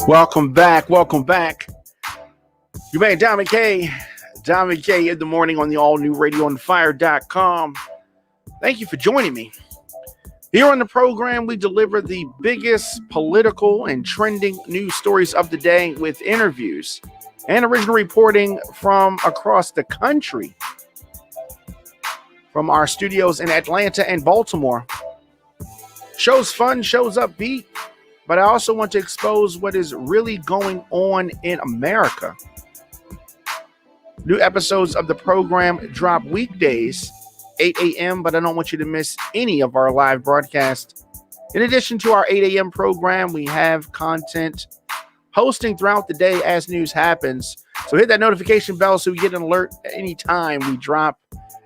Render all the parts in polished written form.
Welcome back. You made Dominic K in the morning on the all-new radioonfire.com. Thank you for joining me. Here on the program, we deliver the biggest political and trending news stories of the day with interviews and original reporting from across the country. From our studios in Atlanta and Baltimore. Show's fun, show's upbeat, but I also want to expose what is really going on in America. New episodes of the program drop weekdays, 8 a.m., but I don't want you to miss any of our live broadcasts. In addition to our 8 a.m. program, we have content posting throughout the day as news happens. So hit that notification bell so you get an alert anytime we drop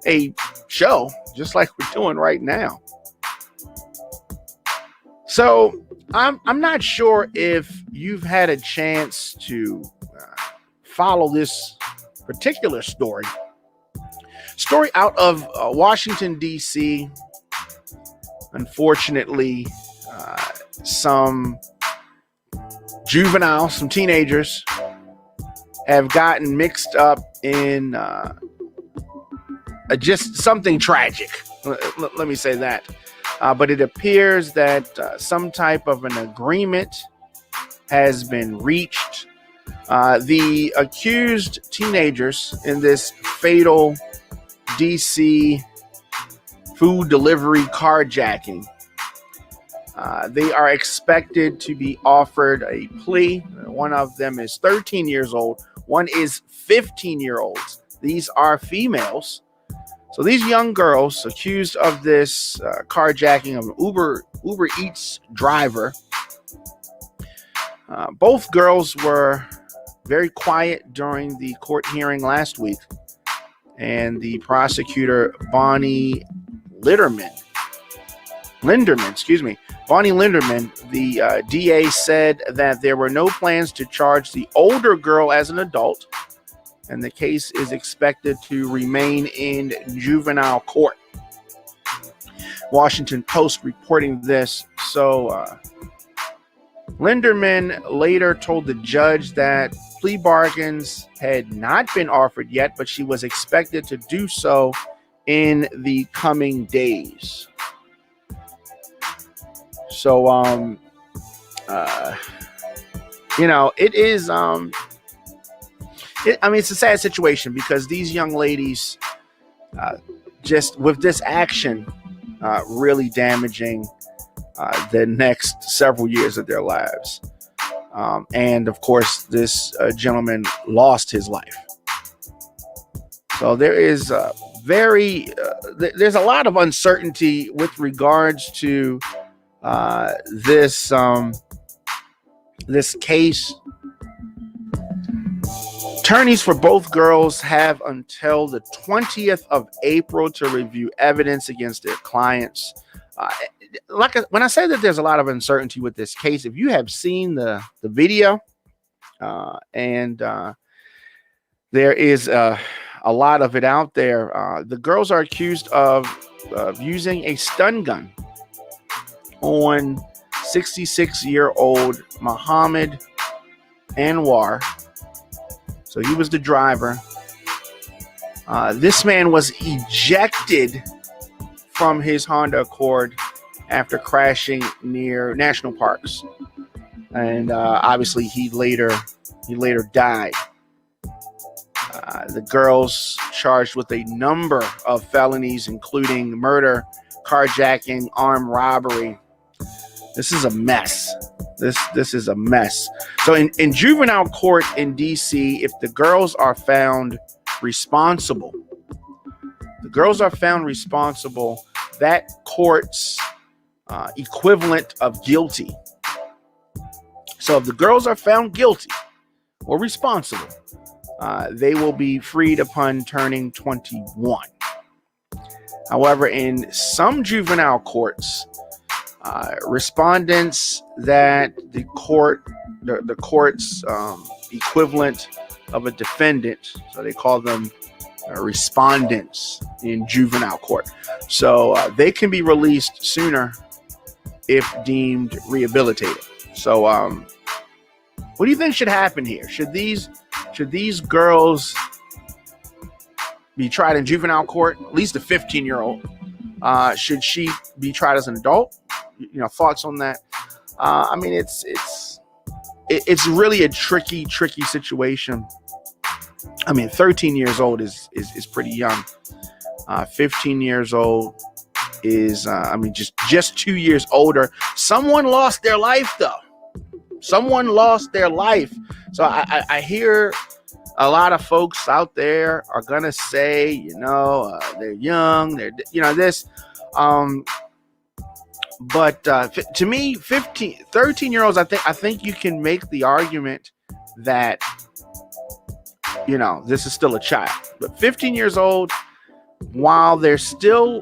a show, just like we're doing right now. So I'm not sure if you've had a chance to follow this particular story out of Washington D.C. Unfortunately, some teenagers have gotten mixed up in just something tragic. Let me say that. But it appears that some type of an agreement has been reached. The accused teenagers in this fatal DC food delivery carjacking, they are expected to be offered a plea. One of them is 13 years old. One is 15-year-olds. These are females. So these young girls accused of this carjacking of an Uber Eats driver. Both girls were very quiet during the court hearing last week. And the prosecutor, Bonnie Linderman, the DA said that there were no plans to charge the older girl as an adult. And the case is expected to remain in juvenile court. Washington Post reporting this. So Linderman later told the judge that plea bargains had not been offered yet, but she was expected to do so in the coming days. So, it is... it's a sad situation because these young ladies, just with this action, really damaging the next several years of their lives. And of course, this gentleman lost his life. So there is there's a lot of uncertainty with regards to this case. Attorneys for both girls have until the 20th of April to review evidence against their clients. When I say that there's a lot of uncertainty with this case, if you have seen the video, and there is a lot of it out there, the girls are accused of using a stun gun on 66-year-old Muhammad Anwar. So he was the driver. This man was ejected from his Honda Accord after crashing near national parks, and obviously he later died. The girls charged with a number of felonies, including murder, carjacking, armed robbery. This is a mess. This is a mess. So in juvenile court in DC, if the girls are found responsible, that court's equivalent of guilty. So if the girls are found guilty or responsible, they will be freed upon turning 21. However, in some juvenile courts, respondents that the court's equivalent of a defendant, so they call them respondents in juvenile court. So they can be released sooner if deemed rehabilitated. So What do you think should happen here? Should these girls be tried in juvenile court? At least a 15-year-old. Should she be tried as an adult? Thoughts on that? I mean, it's really a tricky situation. I mean, 13 years old is pretty young. 15 years old is, just 2 years older. Someone lost their life, though. Someone lost their life. So I hear a lot of folks out there are going to say, they're young, they're, this. But to me, 13-year-olds, I think you can make the argument that, this is still a child. But 15 years old, while they're still,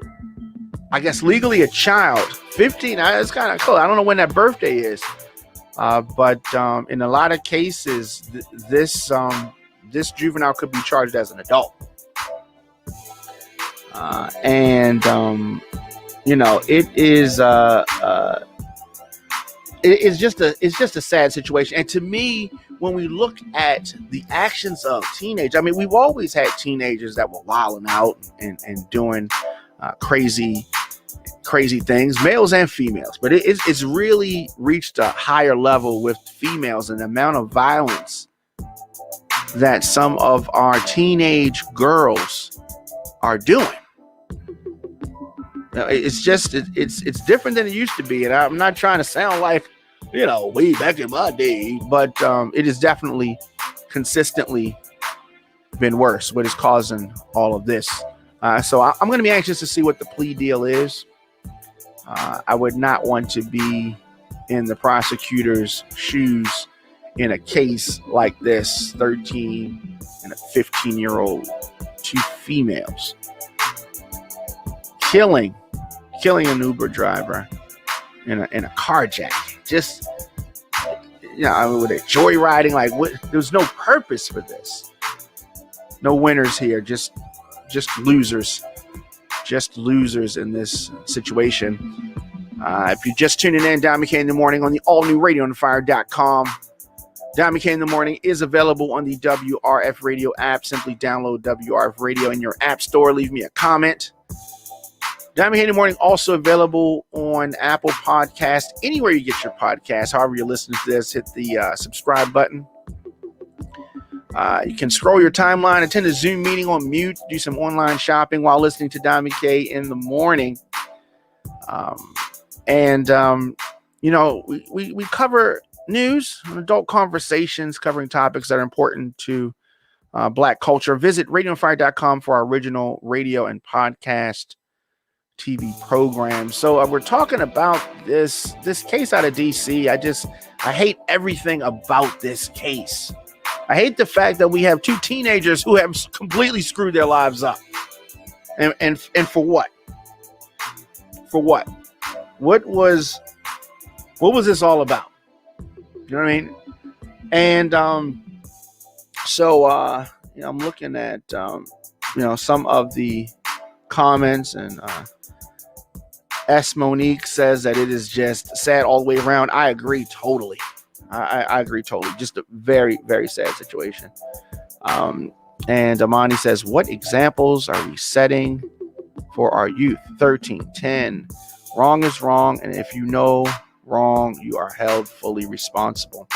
I guess, legally a child, 15, it's kind of cool. I don't know when that birthday is. But in a lot of cases, this juvenile could be charged as an adult. It's just a sad situation. And to me, when we look at the actions of teenagers, I mean, we've always had teenagers that were wilding out and doing crazy things, males and females, but it's really reached a higher level with females, and the amount of violence that some of our teenage girls are doing. Now, it's different than it used to be, and I'm not trying to sound like, way back in my day, but it has definitely consistently been worse, what is causing all of this. So I'm going to be anxious to see what the plea deal is. I would not want to be in the prosecutor's shoes in a case like this. 13 and a 15-year-old, 2 females, killing an Uber driver in a carjacking. Just, with a joyriding, like, what? There's no purpose for this. No winners here, just losers. Just losers in this situation. If you're just tuning in, Don McKay in the Morning on the all-new radioonfire.com. Don McKay in the Morning is available on the WRF Radio app. Simply download WRF Radio in your app store. Leave me a comment. Don McKay in the Morning also available on Apple Podcasts. Anywhere you get your podcasts, however you're listening to this, hit the subscribe button. You can scroll your timeline, attend a Zoom meeting on mute, do some online shopping while listening to Don McKay in the Morning. We cover news and adult conversations covering topics that are important to Black culture. Visit radioonfire.com for our original radio and podcast TV program. So we're talking about this case out of D.C. I hate everything about this case. I hate the fact that we have 2 teenagers who have completely screwed their lives up. And for what? For what? What was this all about? You know what I mean? And I'm looking at some of the comments, and S. Monique says that it is just sad all the way around. I agree totally. I agree totally. Just a very, very sad situation. And Amani says, what examples are we setting for our youth? 13, 10. Wrong is wrong. And if you know wrong, you are held fully responsible.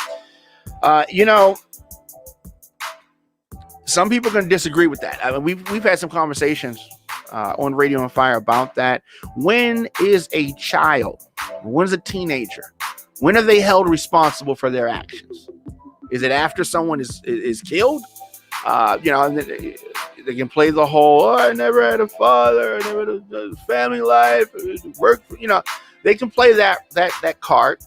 Some people are going to disagree with that. I mean, we've had some conversations on Radio and Fire about that. When is a child? When is a teenager? When are they held responsible for their actions? Is it after someone is killed? They can play the whole, I never had a father, I never had a family life, work. They can play that card,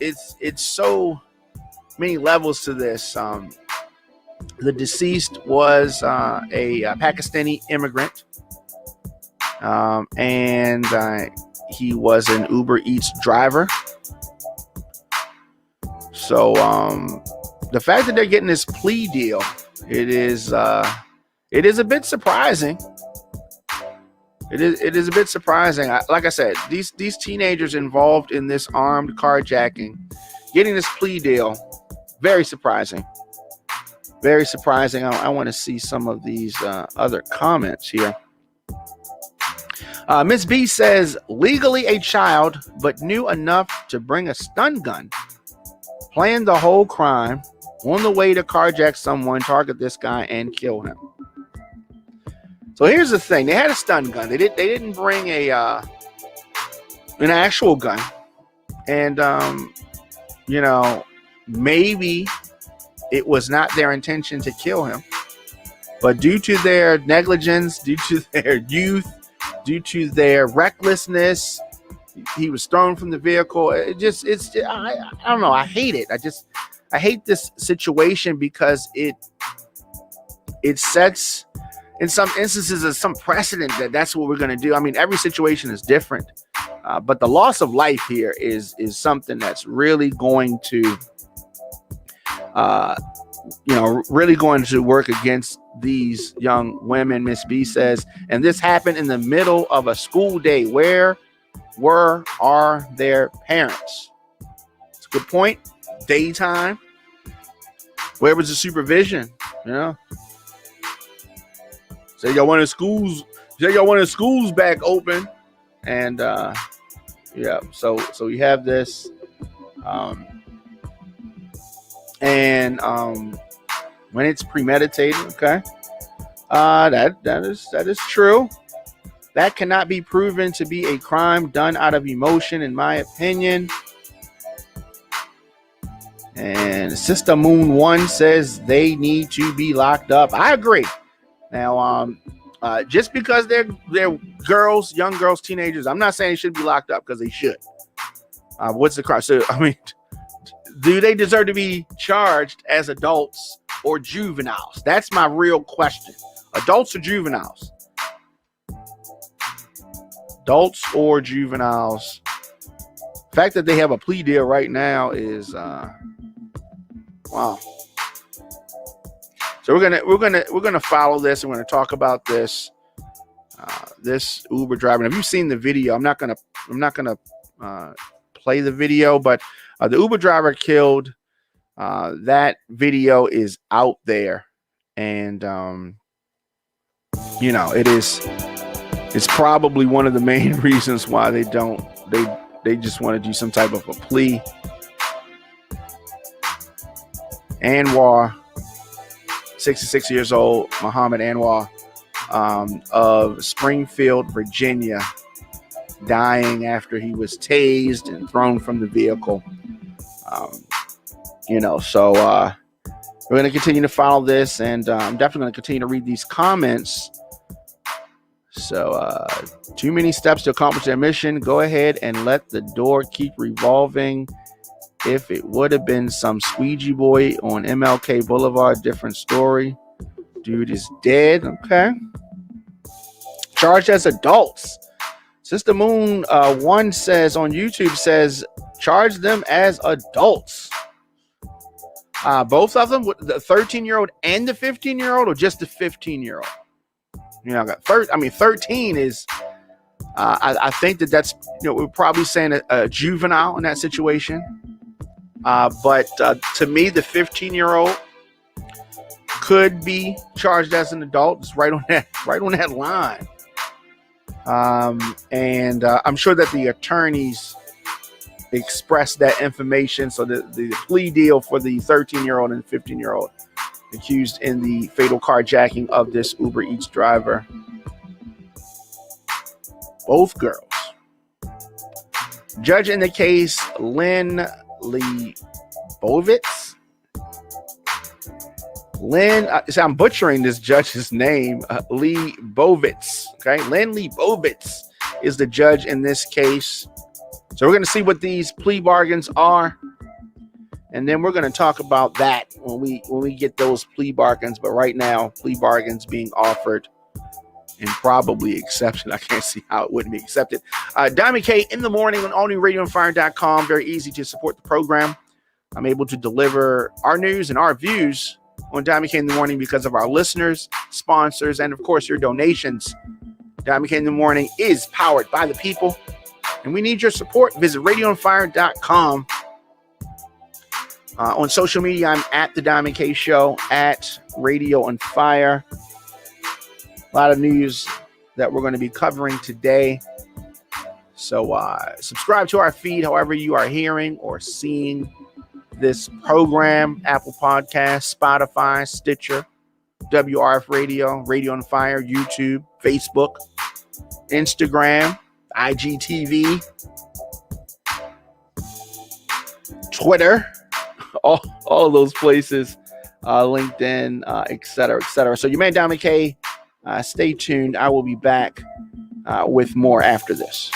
it's so many levels to this. The deceased was a Pakistani immigrant. And he was an Uber Eats driver. So the fact that they're getting this plea deal, it is a bit surprising. It is a bit surprising. Like I said, these teenagers involved in this armed carjacking, getting this plea deal, very surprising. Very surprising. I want to see some of these other comments here. Miss B says, legally a child, but knew enough to bring a stun gun. Planned the whole crime. On the way to carjack someone, target this guy, and kill him. So here's the thing: they had a stun gun. They didn't bring an actual gun, and maybe it was not their intention to kill him, but due to their negligence, due to their youth, due to their recklessness, he was thrown from the vehicle. I don't know. I hate it. I hate this situation because it sets, in some instances, some precedent that's what we're going to do. I mean, every situation is different, but the loss of life here is something that's really going to, really going to work against these young women. Miss B says, and this happened in the middle of a school day. Where are their parents? It's a good point. Daytime. Where was the supervision? Say y'all want the schools back open, and so we have this, when it's premeditated, okay, that is true. That cannot be proven to be a crime done out of emotion, in my opinion. And Sister Moon 1 says they need to be locked up. I agree. Now, just because they're girls, young girls, teenagers, I'm not saying they should be locked up, because they should. What's the crime? So, I mean, do they deserve to be charged as adults or juveniles? That's my real question. Adults or juveniles? Adults or juveniles? The fact that they have a plea deal right now is wow. So we're gonna follow this, and we're gonna talk about this this Uber driver. And if you've seen the video, I'm not gonna play the video, but the Uber driver killed. That video is out there, and it's probably one of the main reasons why they just want to do some type of a plea. Anwar, 66 years old, Muhammad Anwar, of Springfield, Virginia, dying after he was tased and thrown from the vehicle. So we're going to continue to follow this, and I'm definitely going to continue to read these comments. So, too many steps to accomplish their mission. Go ahead and let the door keep revolving. If it would have been some squeegee boy on MLK Boulevard, different story. Dude is dead. Okay. Charged as adults. Sister Moon 1 says on YouTube, says charge them as adults. Both of them, the 13-year-old and the 15-year-old, or just the 15-year-old? 13 is, I think that's, we're probably saying a juvenile in that situation. But to me, the 15-year-old could be charged as an adult. It's right on that line. And I'm sure that the attorneys expressed that information. So the plea deal for the 13-year-old and 15-year-old accused in the fatal carjacking of this Uber Eats driver. Both girls. Judge in the case, Lynn Leibovitz. I'm butchering this judge's name, Leibovitz. Okay, Lynn Leibovitz is the judge in this case. So we're going to see what these plea bargains are, and then we're going to talk about that when we get those plea bargains. But right now, plea bargains being offered and probably accepted. I can't see how it wouldn't be accepted. Diamond K in the morning on allnewradioandfire.com. Very easy to support the program. I'm able to deliver our news and our views on Diamond K in the morning because of our listeners, sponsors, and of course your donations Diamond K in the Morning is powered by the people, and we need your support. Visit radioonfire.com. On social media, I'm at The Diamond K Show, at Radio on Fire. A lot of news that we're going to be covering today. So subscribe to our feed however you are hearing or seeing this program: Apple Podcasts, Spotify, Stitcher, WRF Radio, Radio on Fire, YouTube, Facebook, Instagram, IGTV, Twitter, all of those places, LinkedIn, et cetera. So your man Diamond K, stay tuned. I will be back with more after this.